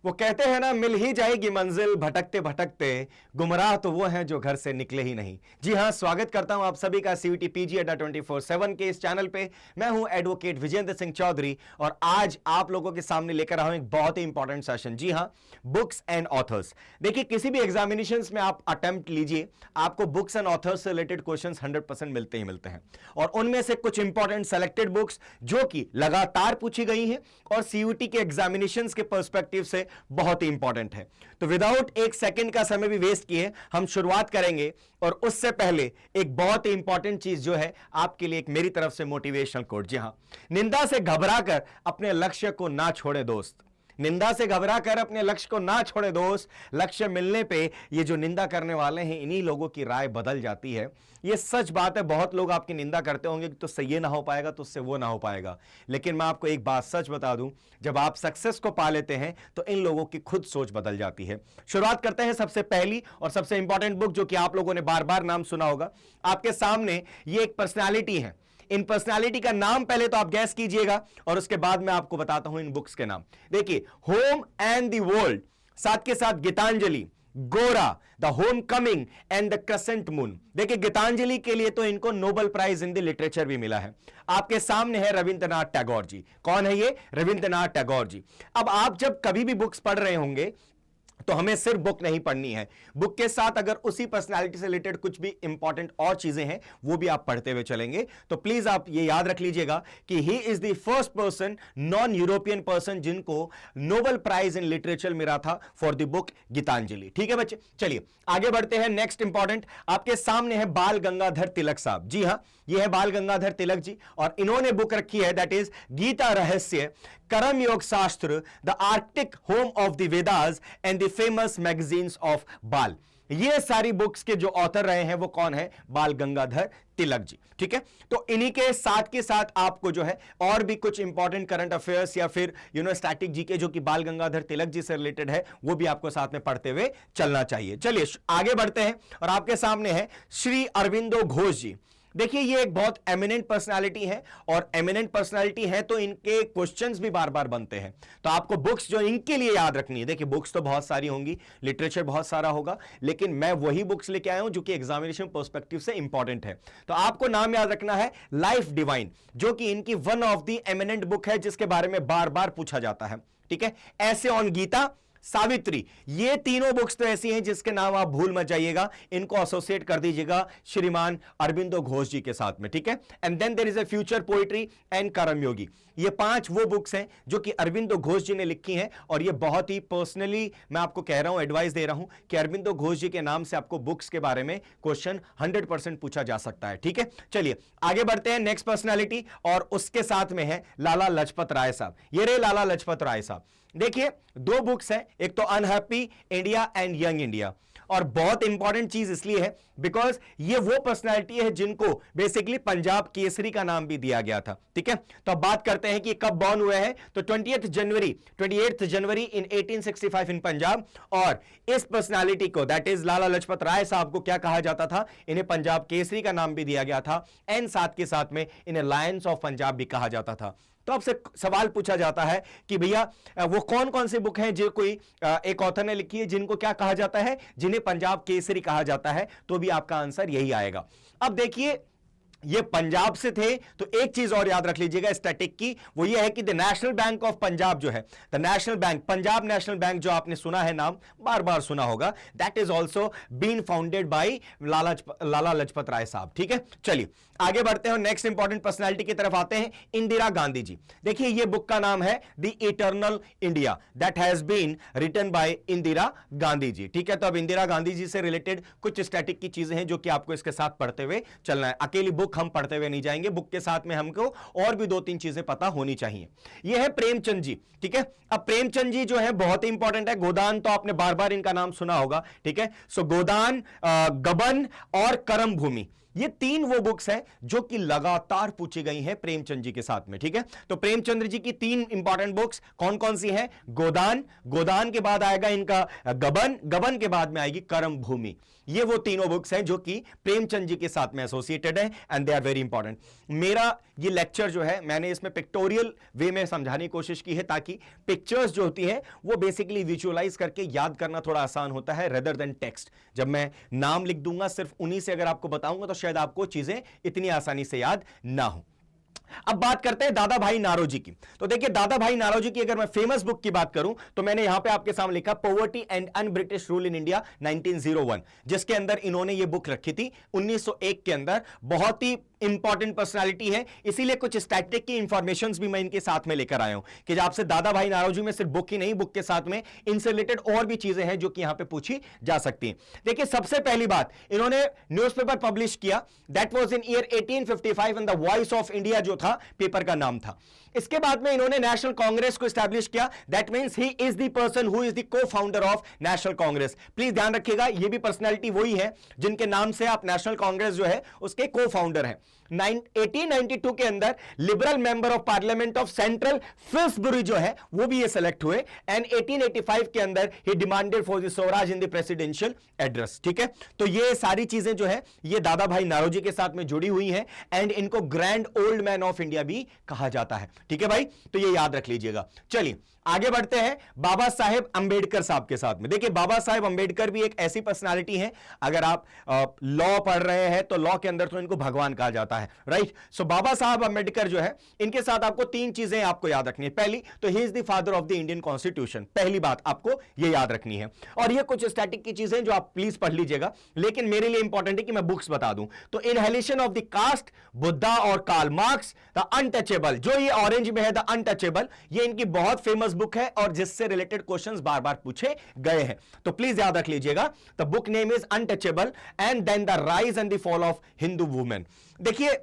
वो कहते हैं ना, मिल ही जाएगी मंजिल भटकते भटकते, गुमराह तो वो हैं जो घर से निकले ही नहीं। जी हां, स्वागत करता हूं आप सभी का सीयूटी पीजी अड्डा 24/7 के इस चैनल पे। मैं हूं एडवोकेट विजेंद्र सिंह चौधरी और आज आप लोगों के सामने लेकर आया हूं एक बहुत ही इंपॉर्टेंट सेशन। जी हां, बुक्स एंड ऑथर्स। देखिए, किसी भी एग्जामिनेशंस में आप अटेम्प्ट लीजिए, आपको बुक्स एंड ऑथर्स से रिलेटेड क्वेश्चंस 100% मिलते ही मिलते हैं, और उनमें से कुछ इंपॉर्टेंट सेलेक्टेड बुक्स जो कि लगातार पूछी गई हैं और सीयूटी के एग्जामिनेशंस के पर्सपेक्टिव से बहुत ही इंपॉर्टेंट है। तो विदाउट एक सेकंड का समय भी वेस्ट किए हम शुरुआत करेंगे, और उससे पहले एक बहुत ही इंपॉर्टेंट चीज जो है आपके लिए, एक मेरी तरफ से मोटिवेशनल कोट। जी हां, निंदा से घबराकर अपने लक्ष्य को ना छोड़े दोस्त। निंदा से घबराकर अपने लक्ष्य को ना छोड़े दोस्त। लक्ष्य मिलने पे ये जो निंदा करने वाले हैं, इन्हीं लोगों की राय बदल जाती है। ये सच बात है। बहुत लोग आपकी निंदा करते होंगे कि तुझसे ये ना हो पाएगा, तुझसे वो ना हो पाएगा, लेकिन मैं आपको एक बात सच बता दूं, जब आप सक्सेस को पा लेते हैं तो इन लोगों की खुद सोच बदल जाती है। शुरुआत करते हैं सबसे पहली और सबसे इंपॉर्टेंट बुक, जो कि आप लोगों ने बार बार नाम सुना होगा। आपके सामने ये एक पर्सनैलिटी है। इन पर्सनालिटी का नाम पहले तो आप गैस कीजिएगा और उसके बाद मैं आपको बताता हूं इन बुक्स के नाम। देखिए, होम एंड द वर्ल्ड, साथ के साथ Gitanjali, Gora, the home coming and the crescent moon. देखिए, गीतांजलि के लिए तो इनको Nobel prize in the literature भी मिला है। आपके सामने है रविंद्रनाथ टैगोर जी। कौन है ये? रविंद्रनाथ टैगोर जी। अब आप जब कभी भी बुक्स पढ़ रहे होंगे तो हमें सिर्फ बुक नहीं पढ़नी है, बुक के साथ अगर उसी पर्सनालिटी से रिलेटेड कुछ भी इंपॉर्टेंट और चीजें हैं वो भी आप पढ़ते हुए चलेंगे। तो प्लीज आप ये याद रख लीजिएगा कि ही is the first person, non European person, जिनको नोबेल प्राइज इन लिटरेचर मिला था फॉर द बुक गीतांजलि। ठीक है बच्चे, चलिए आगे बढ़ते हैं। नेक्स्ट इंपॉर्टेंट आपके सामने है बाल गंगाधर तिलक साहब। जी हां, ये है बाल गंगाधर तिलक जी, और इन्होंने बुक रखी है, दैट इज गीता रहस्य, कर्म योग शास्त्र, the Arctic home of the Vedas and the famous magazines of बाल। ये सारी बुक्स के जो ऑथर रहे हैं वो कौन है? बाल गंगाधर तिलक जी। ठीक है, तो इन्हीं के साथ आपको जो है और भी कुछ इंपॉर्टेंट करंट अफेयर्स या फिर स्टैटिक जीके जो कि बाल गंगाधर तिलक जी से रिलेटेड है, वो भी आपको साथ में पढ़ते हुए चलना चाहिए। चलिए आगे बढ़ते हैं, और आपके सामने है श्री अरविंदो घोष जी। देखिए, ये एक बहुत एमिनेंट पर्सनालिटी है, और एमिनेंट पर्सनालिटी है तो इनके क्वेश्चंस भी बार बार बनते हैं। तो आपको बुक्स जो इनके लिए याद रखनी है, देखिए बुक्स तो बहुत सारी होंगी, लिटरेचर बहुत सारा होगा, लेकिन मैं वही बुक्स लेके आया हूं जो कि एग्जामिनेशन पर्सपेक्टिव से इंपॉर्टेंट है। तो आपको नाम याद रखना है लाइफ डिवाइन, जो कि इनकी one of the eminent book है, जिसके बारे में बार बार पूछा जाता है। ठीक है, ऐसे ऑन गीता, सावित्री, ये तीनों बुक्स तो ऐसी हैं जिसके नाम आप भूल मत जाइएगा, इनको एसोसिएट कर दीजिएगा श्रीमान अरविंदो घोष जी के साथ में। ठीक है, and then there is a future poetry and Karmayogi. ये 5 वो बुक्स हैं जो कि अरविंदो घोष जी ने लिखी हैं, और ये बहुत ही पर्सनली मैं आपको कह रहा हूं, एडवाइस दे रहा हूं कि अरविंदो घोष जी के नाम से आपको बुक्स के बारे में क्वेश्चन 100% पूछा जा सकता है। ठीक है, चलिए आगे बढ़ते हैं। नेक्स्ट पर्सनैलिटी, और उसके साथ में है लाला लजपत राय साहब। ये रहे लाला लजपत राय साहब। देखिए, 2 बुक्स हैं, एक तो unhappy India and young India, और बहुत इंपॉर्टेंट चीज इसलिए है बिकॉज ये वो पर्सनालिटी है जिनको बेसिकली पंजाब केसरी का नाम भी दिया गया था। ठीक है, तो अब बात करते हैं कि कब बॉर्न हुए हैं। तो 28 जनवरी इन 1865 इन पंजाब, और इस पर्सनालिटी को, दैट इज लाला लजपत राय साहब को, क्या कहा जाता था? इन्हें पंजाब केसरी का नाम भी दिया गया था, एंड साथ के साथ में इन्हें लायंस ऑफ पंजाब भी कहा जाता था। तो आपसे सवाल पूछा जाता है कि भैया वो कौन कौन सी बुक हैं जो कोई एक ऑथर ने लिखी है जिनको क्या कहा जाता है? जिन्हें पंजाब केसरी कहा जाता है, तो भी आपका आंसर यही आएगा। अब देखिए, ये पंजाब से थे, तो एक चीज और याद रख लीजिएगा स्टैटिक की, वो ये है कि the national bank of Punjab जो है, the national bank, Punjab national bank, जो आपने सुना है नाम, बार बार सुना होगा, that is also been founded by Lala Lajpat Rai साहब। ठीक है, चलिए आगे बढ़ते हैं, नेक्स्ट इंपॉर्टेंट पर्सनैलिटी की तरफ आते हैं, इंदिरा गांधी जी। देखिए, ये बुक का नाम है the eternal India, that has been written by Indira Gandhi ji. ठीक है, तो अब इंदिरा गांधी जी से रिलेटेड कुछ स्टैटिक की चीजें हैं जो कि आपको इसके साथ पढ़ते हुए चलना है। अकेली बुक हम पढ़ते हुए नहीं जाएंगे, बुक के साथ में हमको और भी 2-3 चीजें पता होनी चाहिए। यह है प्रेमचंद जी। ठीक है, अब प्रेमचंद जी जो है बहुत ही इंपॉर्टेंट है। गोदान तो आपने बार बार इनका नाम सुना होगा। ठीक है, सो गोदान, गबन और करम भूमि, ये तीन वो बुक्स हैं जो कि लगातार पूछी गई हैं प्रेमचंद जी के साथ में, ठीक है। तो प्रेमचंद्र जी की तीन इंपॉर्टेंट बुक्स कौन कौन सी हैं? गोदान, गोदान के बाद आएगा इनका गबन, गबन के बाद में आएगी कर्म भूमि। ये वो तीनों बुक्स हैं जो कि प्रेमचंद जी के साथ में एसोसिएटेड है and they are very important. मेरा ये लेक्चर जो है मैंने इसमें पिक्टोरियल वे में समझाने की कोशिश की है ताकि पिक्चर्स जो होती हैं वो बेसिकली विजुअलाइज करके याद करना थोड़ा आसान होता है रेदर देन टेक्स्ट। जब मैं नाम लिख दूंगा सिर्फ उन्हीं से अगर आपको बताऊंगा तो शायद आपको चीजें इतनी आसानी से याद ना हो। अब बात करते हैं दादा भाई नारोजी की। तो देखिए दादा भाई नारोजी की अगर मैं फेमस बुक की बात करूं तो मैंने यहां पे आपके सामने लिखा poverty and un British rule in India 1901, जिसके अंदर इन्होंने ये बुक रखी थी 1901 के अंदर। बहुत ही इंपॉर्टेंट पर्सनालिटी है, इसीलिए कुछ स्टैटिक की इंफॉर्मेशंस भी मैं इनके साथ में लेकर आया हूं कि आपसे दादा भाई नारोजी में सिर्फ बुक ही नहीं, बुक के साथ में इनसे रिलेटेड और भी चीजें हैं जो कि यहां पे पूछी जा सकती हैं। देखिए सबसे पहली बात, इन्होंने न्यूज़पेपर पब्लिश किया, that was in year 1855 and the voice of India जो था पेपर का नाम था। इसके बाद में इन्होंने नेशनल कांग्रेस को एस्टैब्लिश किया, that means he is the person who is the co-founder of national Congress. Please ध्यान रखिएगा ये भी पर्सनालिटी वही है जिनके नाम से आप नेशनल कांग्रेस जो है उसके को-फाउंडर हैं। 1892 के अंदर liberal member of parliament of central Finsbury जो है वो भी ये सेलेक्ट हुए एंड 1885 के अंदर ही demanded for the swaraj in the presidential address, ठीक है। तो ये सारी चीजें जो है ये दादा भाई नारोजी के साथ में जुड़ी हुई हैं एंड इनको grand old man of India भी कहा जाता है, ठीक है भाई, तो ये याद रख लीजिएगा। चलिए आगे बढ़ते हैं बाबा साहेब अंबेडकर साहब के साथ में। देखिए बाबा साहेब अंबेडकर भी एक ऐसी पर्सनालिटी है, अगर आप लॉ पढ़ रहे हैं तो लॉ के अंदर तो इनको भगवान कहा जाता है, राइट। सो बाबा साहब अंबेडकर जो है इनके साथ आपको तीन चीजें आपको याद रखनी है। पहली तो ही is the father of the Indian constitution, पहली बात आपको यह याद रखनी है। और ये कुछ स्टैटिक की चीजें जो आप प्लीज पढ़ लीजिएगा, लेकिन मेरे लिए इंपॉर्टेंट है कि मैं बुक्स बता दूं। तो annihilation of the caste, Buddha और कार्ल मार्क्स, द अनटचेबल, जो ये ऑरेंज में है द अनटचेबल, ये इनकी बहुत फेमस बुक है और जिससे रिलेटेड क्वेश्चंस बार बार पूछे गए हैं, तो प्लीज याद रख लीजिएगा। The book name is untouchable and then the rise and the fall of Hindu women. देखिए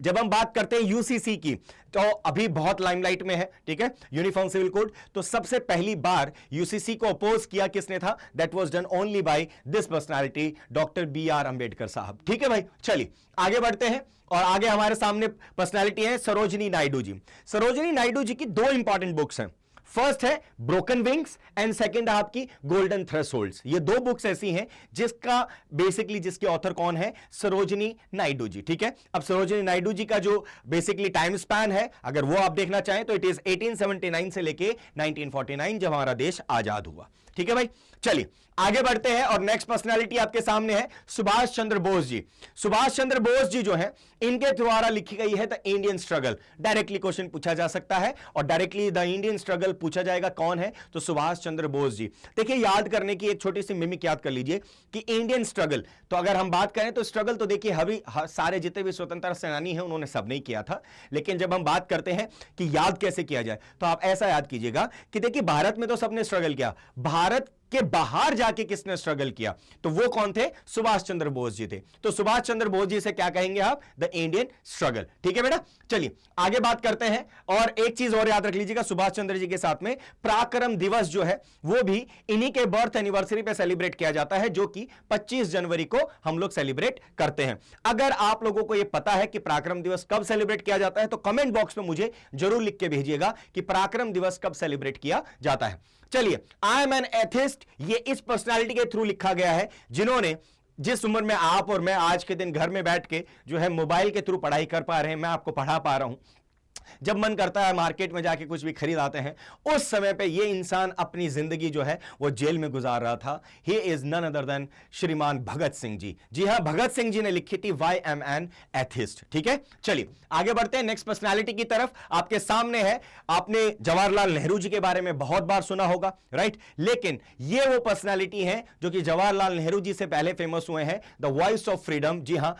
जब हम बात करते हैं यूसीसी की तो अभी बहुत लाइमलाइट में है, ठीक है, यूनिफॉर्म सिविल कोड। तो सबसे पहली बार यूसीसी को अपोज किया किसने था? That was done only by this personality doctor B R. Ambedkar sahab, ठीक है भाई। चलिए आगे बढ़ते हैं और आगे हमारे सामने पर्सनालिटी है सरोजिनी नायडू जी। सरोजिनी नायडू जी की दो इंपॉर्टेंट बुक्स हैं, फर्स्ट है ब्रोकन विंग्स एंड सेकंड आपकी गोल्डन थ्रेशोल्ड्स। ये दो बुक्स ऐसी हैं जिसका बेसिकली जिसके ऑथर कौन है? सरोजिनी नायडू जी, ठीक है। अब सरोजिनी नायडू जी का जो बेसिकली टाइम स्पैन है अगर वो आप देखना चाहें तो इट इज 1879 से लेके 1949 जब हमारा देश आजाद हुआ, ठीक है भाई। चलिए आगे बढ़ते हैं और नेक्स्ट पर्सनालिटी आपके सामने है सुभाष चंद्र बोस जी। सुभाष चंद्र बोस जी जो है इनके द्वारा लिखी गई है the Indian struggle. Directly question पूछा जा सकता है और डायरेक्टली द इंडियन स्ट्रगल पूछा जाएगा कौन है? तो सुभाष चंद्र बोस जी। देखिए याद करने की एक छोटी सी मिमिक याद कर लीजिए कि इंडियन स्ट्रगल, तो अगर हम बात करें तो स्ट्रगल तो देखिए अभी सारे जितने भी स्वतंत्रता सेनानी हैं उन्होंने सब नहीं किया था, लेकिन जब हम बात करते हैं कि याद कैसे किया जाए तो आप ऐसा याद कीजिएगा कि देखिए भारत में तो सबने स्ट्रगल किया, भारत के बाहर जाके किसने स्ट्रगल किया? तो वो कौन थे? सुभाष चंद्र बोस जी थे। तो सुभाष चंद्र बोस जी से क्या कहेंगे आप? द इंडियन स्ट्रगल, ठीक है बेटा। चलिए आगे बात करते हैं और एक चीज और याद रख लीजिएगा सुभाष चंद्र जी के साथ में पराक्रम दिवस जो है वो भी इन्हीं के बर्थ एनिवर्सरी पे सेलिब्रेट किया जाता है, जो कि 25 जनवरी को हम लोग सेलिब्रेट करते हैं। अगर आप लोगों को यह पता है कि पराक्रम दिवस कब सेलिब्रेट किया जाता है तो कमेंट बॉक्स में मुझे जरूर लिख के भेजिएगा कि पराक्रम दिवस कब सेलिब्रेट किया जाता है। चलिए आई एम एन एथिस्ट, ये इस पर्सनालिटी के थ्रू लिखा गया है जिन्होंने जिस उम्र में आप और मैं आज के दिन घर में बैठ के जो है मोबाइल के थ्रू पढ़ाई कर पा रहे हैं, मैं आपको पढ़ा पा रहा हूं, जब मन करता है मार्केट में जाके कुछ भी खरीद आते हैं, उस समय पे ये इंसान अपनी जिंदगी जो है वो जेल में गुजार रहा था। He is none other than Shriman Bhagat Singh ji. जी हां, भगत सिंह जी ने लिखी थी वाई एम एन एथिस्ट, ठीक है। चलिए आगे बढ़ते हैं नेक्स्ट पर्सनालिटी की तरफ। आपके सामने है, आपने जवाहरलाल नेहरू जी के बारे में बहुत बार सुना होगा, राइट, लेकिन ये वो पर्सनालिटी है जो कि जवाहरलाल नेहरू जी से पहले फेमस हुए हैं, द वॉइस ऑफ फ्रीडम। जी हां,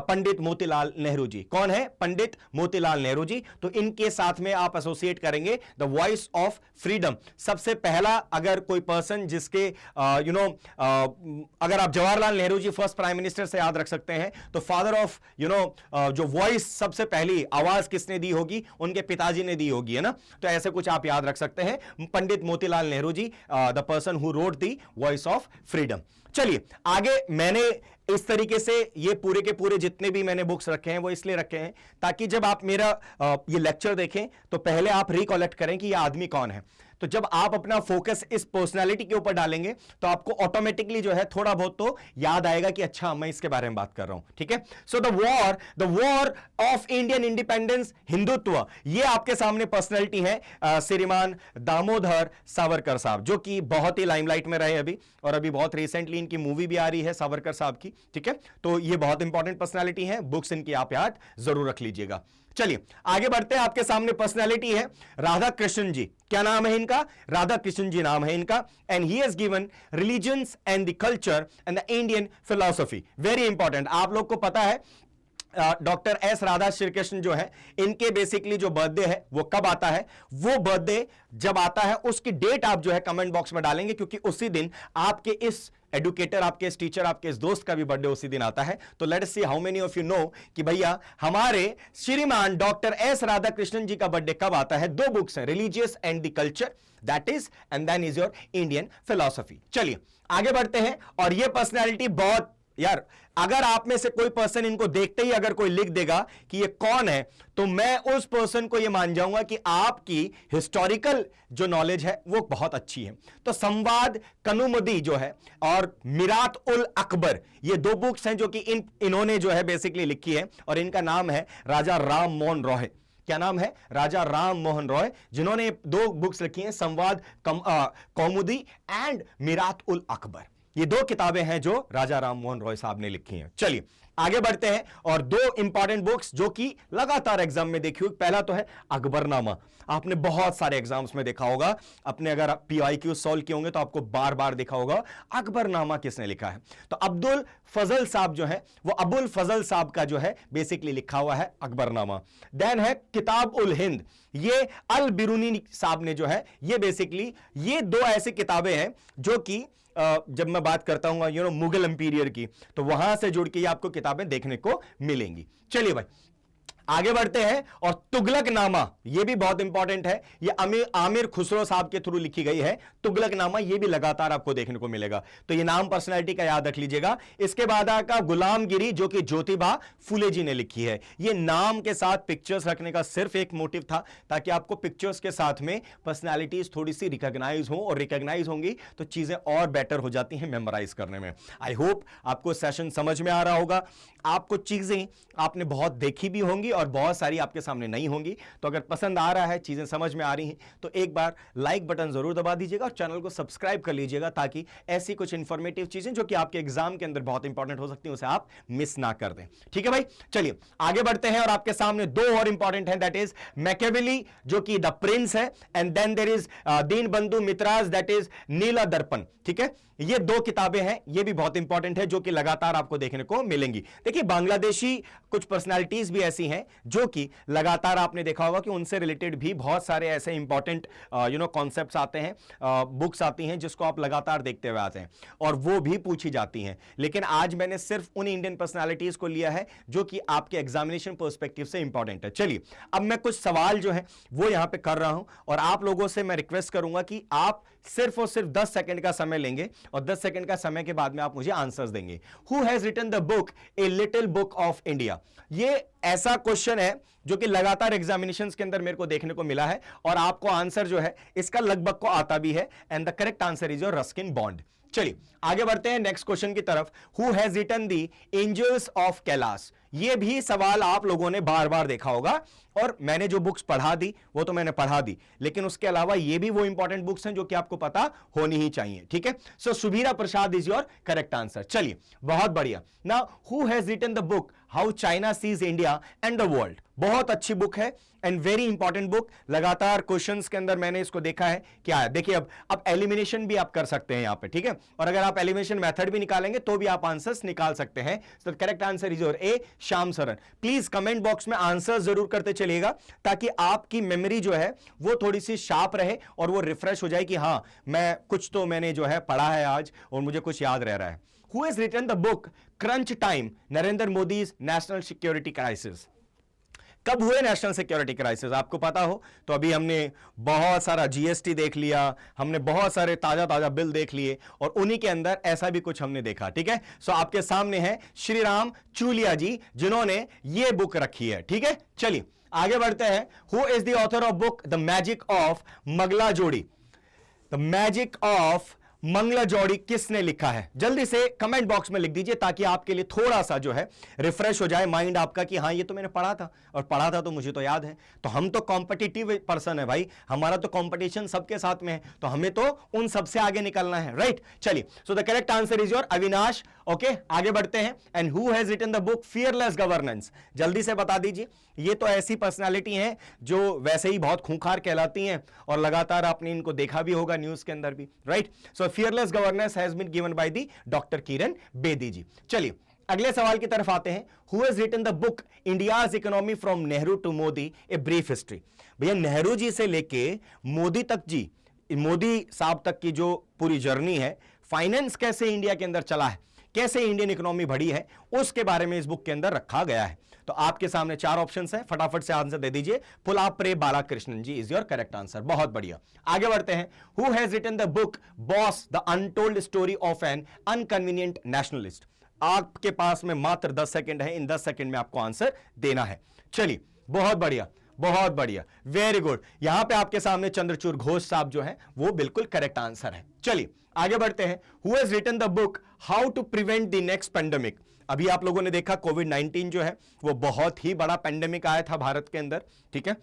पंडित मोतीलाल नेहरू जी। कौन है? पंडित मोतीलाल नेहरू जी। तो इनके साथ में आप एसोसिएट करेंगे द वॉइस ऑफ फ्रीडम। सबसे पहला अगर कोई पर्सन जिसके अगर आप Jawaharlal Nehru ji first prime minister से याद रख सकते हैं तो फादर ऑफ जो वॉइस सबसे पहली आवाज किसने दी होगी? उनके पिताजी ने दी होगी, है ना। तो ऐसे कुछ आप याद रख सकते हैं, Pandit Motilal Nehru ji, the person who wrote the voice of freedom. चलिए आगे मैंने इस तरीके से ये पूरे के पूरे जितने भी मैंने बुक्स रखे हैं वो इसलिए रखे हैं ताकि जब आप मेरा ये लेक्चर देखें तो पहले आप रिकॉलेक्ट करें कि ये आदमी कौन है। तो जब आप अपना फोकस इस पर्सनालिटी के ऊपर डालेंगे तो आपको ऑटोमेटिकली जो है थोड़ा बहुत तो याद आएगा कि अच्छा मैं इसके बारे में बात कर रहा हूं, ठीक है। So the war of Indian independence, Hindutva, ये आपके सामने पर्सनालिटी है श्रीमान दामोदर सावरकर साहब, जो कि बहुत ही लाइमलाइट में रहे अभी, और अभी बहुत रिसेंटली इनकी मूवी भी आ रही है सावरकर साहब की, ठीक है। तो ये बहुत इंपॉर्टेंट पर्सनालिटी है, बुक्स इनकी आप याद जरूर रख लीजिएगा। चलिए आगे बढ़ते हैं। आपके सामने पर्सनालिटी है राधा कृष्णन जी। क्या नाम है इनका? राधा कृष्णन जी नाम है इनका। And he has given religions and the culture and the Indian philosophy. Very important. आप लोग को पता है डॉक्टर एस राधा श्रीकृष्ण जो है, इनके बेसिकली जो बर्थडे है वो कब आता है? वो बर्थडे जब आता है उसकी डेट आप जो है कमेंट बॉक्स में डालेंगे, क्योंकि उसी दिन आपके इस एडुकेटर, आपके इस टीचर, आपके इस दोस्त का भी बर्थडे उसी दिन आता है। तो let us see how many of you know कि भैया हमारे श्रीमान डॉक्टर एस राधा कृष्णन जी का बर्थडे कब आता है। दो बुक्स हैं, religious and the culture, that is, and then is your Indian philosophy. चलिए आगे बढ़ते हैं। और ये पर्सनैलिटी बहुत, यार अगर आप में से कोई पर्सन इनको देखते ही अगर कोई लिख देगा कि ये कौन है, तो मैं उस पर्सन को ये मान जाऊंगा कि आपकी हिस्टोरिकल जो नॉलेज है वो बहुत अच्छी है। तो संवाद कनुमदी जो है और मिरात उल अकबर, ये दो बुक्स हैं जो कि इन्होंने जो है बेसिकली लिखी है, और इनका नाम है राजा राम मोहन रॉय। क्या नाम है? राजा राम मोहन रॉय, जिन्होंने दो बुक्स लिखी हैं, संवाद कौमुदी एंड मिरात उल अकबर। ये दो किताबें हैं जो राजा राम मोहन रॉय साहब ने लिखी हैं। चलिए आगे बढ़ते हैं। और दो इंपॉर्टेंट बुक्स जो कि लगातार एग्जाम में देखी हुई, पहला तो है अकबरनामा। आपने बहुत सारे एग्जाम्स में देखा होगा, अपने अगर PIQ सॉल्व किए होंगे तो आपको बार बार देखा होगा अकबरनामा किसने लिखा है। तो अब्दुल फजल साहब जो है, वो अबुल फजल साहब का जो है बेसिकली लिखा हुआ है अकबरनामा। देन है किताब उल हिंद, ये अल बिरूनी साहब ने जो है, ये बेसिकली ये दो ऐसी किताबें हैं जो कि जब मैं बात करता हूं मुगल एम्पीरियर की, तो वहां से जुड़ के आपको किताबें देखने को मिलेंगी। चलिए भाई आगे बढ़ते हैं। और तुगलकनामा, यह भी बहुत इंपॉर्टेंट है, यह आमिर खुसरो साहब के थ्रू लिखी गई है। तुगलकनामा यह भी लगातार आपको देखने को मिलेगा, तो यह नाम पर्सनैलिटी का याद रख लीजिएगा। इसके बाद का गुलामगिरी, जो कि ज्योतिबा फूले जी ने लिखी है। यह नाम के साथ पिक्चर्स रखने का सिर्फ एक मोटिव था, ताकि आपको पिक्चर्स के साथ में पर्सनैलिटीज थोड़ी सी रिकॉग्नाइज हो, और रिकॉग्नाइज होंगी तो चीजें और बेटर हो जाती हैं मेमोराइज करने में। आई होप आपको सेशन समझ में आ रहा होगा। आपको चीजें आपने बहुत देखी भी होंगी और बहुत सारी आपके सामने नहीं होंगी। तो अगर पसंद आ रहा है, चीजें समझ में आ रही हैं, तो एक बार लाइक बटन जरूर दबा दीजिएगा और चैनल को सब्सक्राइब कर लीजिएगा, ताकि ऐसी कुछ इंफॉर्मेटिव चीजें जो कि आपके एग्जाम के अंदर बहुत इंपॉर्टेंट हो सकती हैं, उसे आप मिस ना कर दें। ठीक है भाई, चलिए आगे बढ़ते हैं। और आपके सामने दो और इंपॉर्टेंट हैं, दैट इज मैकियावेली जो कि द प्रिंस है, and then there is Dinabandhu Mitra's, that is Nil Darpan. ठीक है, ये दो किताबें हैं, ये भी बहुत इंपॉर्टेंट है, जो कि लगातार आपको देखने को मिलेंगी। देखिए बांग्लादेशी कुछ पर्सनालिटीज भी ऐसी हैं जो कि लगातार आपने देखा होगा कि उनसे रिलेटेड भी बहुत सारे ऐसे इंपॉर्टेंट कॉन्सेप्ट्स आते हैं, बुक्स आती हैं जिसको आप लगातार देखते हुए आते हैं, और वो भी पूछी जाती हैं। लेकिन आज मैंने सिर्फ उन इंडियन पर्सनालिटीज को लिया है जो कि आपके एग्जामिनेशन पर्सपेक्टिव से इंपॉर्टेंट है। चलिए अब मैं कुछ सवाल जो है वो यहां पे कर रहा हूं, और आप लोगों से मैं रिक्वेस्ट करूंगा कि आप सिर्फ और सिर्फ 10 सेकंड का समय लेंगे, और 10 सेकंड का समय के बाद में आप मुझे आंसर्स देंगे। Who has written the book a little book of India? ये ऐसा क्वेश्चन है जो कि लगातार एग्जामिनेशंस के अंदर मेरे को देखने को मिला है, और आपको आंसर जो है इसका लगभग को आता भी है, and the correct answer is your Ruskin Bond. चलिए आगे बढ़ते हैं नेक्स्ट क्वेश्चन की तरफ। Who has written the angels of Kailash? ये भी सवाल आप लोगों ने बार बार देखा होगा, और मैंने जो बुक्स पढ़ा दी वो तो मैंने पढ़ा दी, लेकिन उसके अलावा ये भी वो इंपॉर्टेंट बुक्स हैं जो कि आपको पता होनी ही चाहिए। ठीक है, so Subira Prasad is your correct answer. चलिए बहुत बढ़िया। Now who has written the book how China sees India and the world? बहुत अच्छी बुक है एंड वेरी इंपॉर्टेंट बुक। लगातार क्वेश्चंस के अंदर मैंने इसको देखा है क्या है। देखिए अब एलिमिनेशन भी आप कर सकते हैं यहां पे, ठीक है, और अगर आप एलिमिनेशन मेथड भी निकालेंगे तो भी आप आंसर्स निकाल सकते हैं। So correct answer is your A Shyam Saran. Please comment box में आंसर जरूर करते चलिएगा, ताकि आपकी मेमोरी जो है वो थोड़ी सी शार्प रहे और वो रिफ्रेश हो जाए कि हाँ मैं कुछ तो मैंने जो है पढ़ा है आज और मुझे कुछ याद रह रहा है। Who has written the book crunch time, Narendra Modi's national security crisis? कब हुए नेशनल सिक्योरिटी क्राइसिस आपको पता हो तो अभी हमने बहुत सारा जीएसटी देख लिया, हमने बहुत सारे ताजा ताजा बिल देख लिए और उन्हीं के अंदर ऐसा भी कुछ हमने देखा। ठीक है, सो आपके सामने है श्रीराम चूलिया जी जिन्होंने ये बुक रखी है। ठीक है, चलिए आगे बढ़ते हैं। Who is the author of book the magic of Mangala Jodi? The magic of Mangala जोड़ी किसने लिखा है? जल्दी से कमेंट बॉक्स में लिख दीजिए ताकि आपके लिए थोड़ा सा जो है रिफ्रेश हो जाए माइंड आपका कि हाँ ये तो मैंने पढ़ा था और पढ़ा था तो मुझे तो याद है। तो हम तो कॉम्पिटिटिव पर्सन है भाई, हमारा तो कंपटीशन सबके साथ में है, तो हमें तो उन सबसे आगे निकलना है, राइट? चलिए, so the correct answer is your Avinash. Okay, आगे बढ़ते हैं। And who has written the book fearless governance? जल्दी से बता दीजिए। ये तो ऐसी पर्सनालिटी हैं जो वैसे ही बहुत खूंखार कहलाती हैं और लगातार आपने इनको देखा भी होगा न्यूज के अंदर भी, right? So fearless governance has been given by the doctor Kiran Bedi ji. चलिए अगले सवाल की तरफ आते हैं। Who has written the book India's economy from Nehru to Modi a brief history? भैया नेहरू जी से लेके मोदी तक जी, मोदी साहब तक की जो पूरी जर्नी है, फाइनेंस कैसे इंडिया के अंदर चला है, कैसे इंडियन इकोनॉमी बढ़ी है, उसके बारे में इस बुक के अंदर रखा गया है। तो आपके सामने 4 ऑप्शंस हैं, फटाफट से आंसर दे दीजिए। Pulapre Balakrishnan ji is your correct answer. बहुत बढ़िया, आगे बढ़ते हैं। Who has written the book Bose the untold story of an inconvenient nationalist? आपके पास में मात्र 10 सेकंड है, इन 10 सेकंड में आपको आंसर देना है। चलिए, बहुत बढ़िया, बहुत बढ़िया, वेरी गुड। यहां पे आपके सामने चंद्रचूड़ घोष साहब जो हैं वो बिल्कुल करेक्ट आंसर है। चलिए आगे बढ़ते हैं। Who has written the book how to prevent the next pandemic? अभी आप लोगों ने देखा कोविड-19 जो है वो बहुत ही बड़ा पेंडेमिक आया था भारत के अंदर, ठीक है?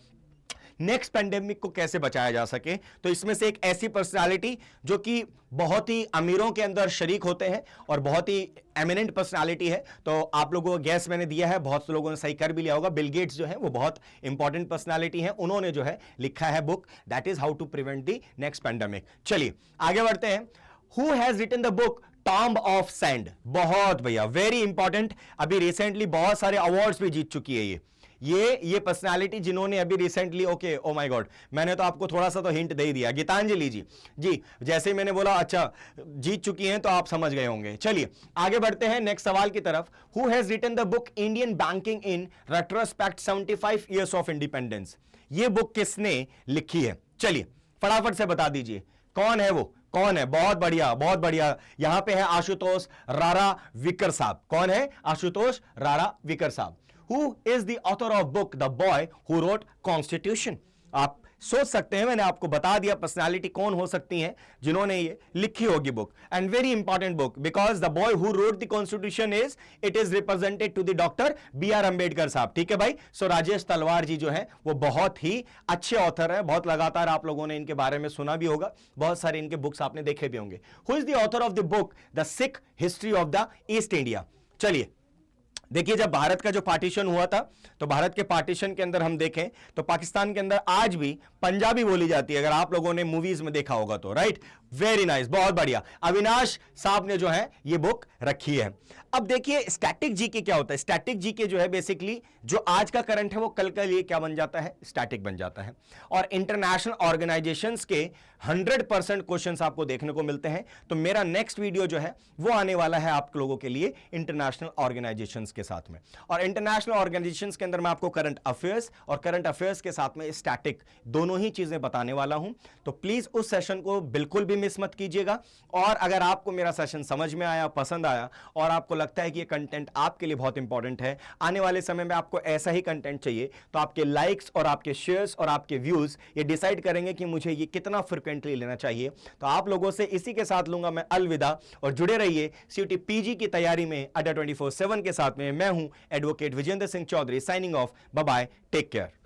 नेक्स्ट पेंडेमिक को कैसे बचाया जा सके, तो इसमें से एक ऐसी पर्सनालिटी जो कि बहुत ही अमीरों के अंदर शरीक होते हैं और बहुत ही एमिनेंट पर्सनालिटी है, तो आप लोगों को गैस मैंने दिया है, बहुत से लोगों ने सही कर भी लिया होगा। बिल गेट्स जो है वो बहुत इंपॉर्टेंट पर्सनालिटी है, उन्होंने जो है लिखा है book that is how to prevent the next pandemic. चलिए आगे बढ़ते हैं। Who has written the book tomb of sand? बहुत भैया, वेरी इंपॉर्टेंट, अभी रिसेंटली बहुत सारे अवार्ड्स भी जीत चुकी है ये पर्सनालिटी जिन्होंने अभी recently, okay, oh my God, मैंने तो आपको थोड़ा सा तो हिंट दे ही दिया। गीतांजलि जी जी, जैसे ही मैंने बोला अच्छा जीत चुकी हैं तो आप समझ गए होंगे। चलिए आगे बढ़ते हैं नेक्स्ट सवाल की तरफ। Who has written the book Indian banking in retrospect 75 years of independence? ये बुक किसने लिखी है? चलिए फटाफट से बता दीजिए कौन है वो, कौन है? बहुत बढ़िया, बहुत बढ़िया। यहां पे है आशुतोष रारा विकर साहब। कौन है? आशुतोष रारा विकर साहब। Who is the author of book The Boy Who Wrote Constitution? आप सोच सकते हैं, मैंने आपको बता दिया पर्सनालिटी कौन हो सकती हैं जिन्होंने ये लिखी होगी book. And very important book because the boy who wrote the constitution it is represented to the doctor B.R. Ambedkar sahab. ठीक है भाई, सो राजेश तलवार जी जो है वो बहुत ही अच्छे ऑथर है, बहुत लगातार आप लोगों ने इनके बारे में सुना भी होगा, बहुत सारे इनके बुक्स आपने देखे भी होंगे। Who is the author of the book the Sikh history of the east India? चलिए देखिए, जब भारत का जो पार्टीशन हुआ था तो भारत के पार्टीशन के अंदर हम देखें तो पाकिस्तान के अंदर आज भी पंजाबी बोली जाती है, अगर आप लोगों ने मूवीज में देखा होगा तो, राइट? वेरी नाइस, बहुत बढ़िया। अविनाश साहब ने जो है ये बुक रखी है। अब देखिए स्टैटिक जीके क्या होता है। स्टैटिक जीके जो है बेसिकली जो आज का करंट है वो कल के लिए क्या बन जाता है? स्टैटिक बन जाता है। और इंटरनेशनल ऑर्गेनाइजेशंस के 100% क्वेश्चंस आपको देखने को मिलते हैं। तो मेरा नेक्स्ट वीडियो जो है वो आने वाला है आप लोगों के लिए इंटरनेशनल ऑर्गेनाइजेशंस के साथ में। और इंटरनेशनल ऑर्गेनाइजेशंस के अंदर मैं आपको करंट अफेयर्स और करंट अफेयर्स के साथ में स्टैटिक दोनों ही चीजें बताने वाला हूं। तो प्लीज उस सेशन को बिल्कुल भी मिस मत कीजिएगा। और अगर आपको मेरा सेशन समझ में आया, पसंद आया और आपको लगता है कि ये कंटेंट आपके लिए बहुत इंपॉर्टेंट है, आने वाले समय में आपको ऐसा ही कंटेंट चाहिए, तो आपके लाइक्स और आपके शेयर्स और आपके व्यूज ये डिसाइड करेंगे कि मुझे ये कितना फ्रिक्वेंटली लेना चाहिए। तो आप लोगों से इसी के साथ लूंगा मैं अलविदा, और जुड़े रहिए CUET PG की तैयारी में अड्डा 24/7 के साथ में। मैं हूं advocate Vijendra Singh Chaudhary, signing off. Bye bye, take care.